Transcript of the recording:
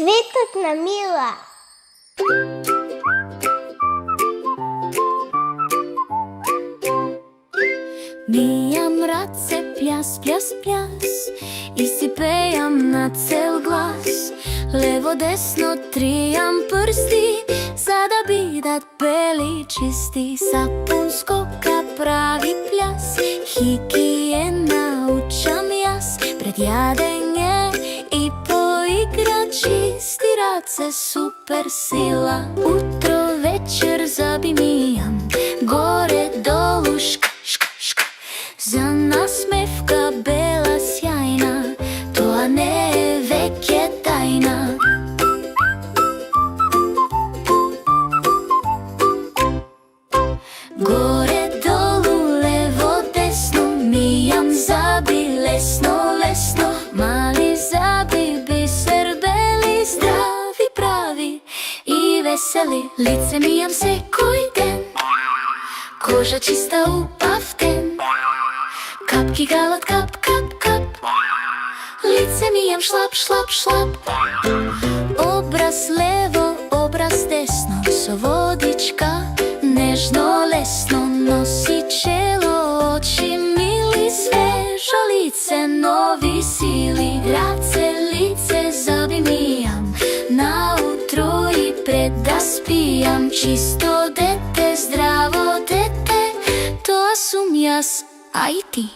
Світотна мила. Mijam race, pljas, pljas, pljas, i si pejam na cel glas. Levo, desno, trijam prsti, sada bidat beli čisti. Sapun skoka pravi pljas, higijena učam jas. Pred jadenje i poigrat čisti race, super sila. Utro, večer, zabimijam, gore, dolu, ška. Za nasmevka bela sjajna, to ne je vek je tajna. Gore, dolu, levo, desno, mijam zabi, lesno, lesno. Mali zabi, biser, beli, zdravi, pravi i veseli. Lice mijam se koji den, koža čista u paften. Kapki galat, kap, kap, kap. Lice mijam šlap, šlap, šlap. Obraz levo, obraz desno, so vodička, nežno, lesno. Nosi čelo, oči mili, svežo lice, novi sili. Race, lice, zabi mijam, na utro i pred da spijam. Čisto dete, zdravo dete, to sum jas, a i ti.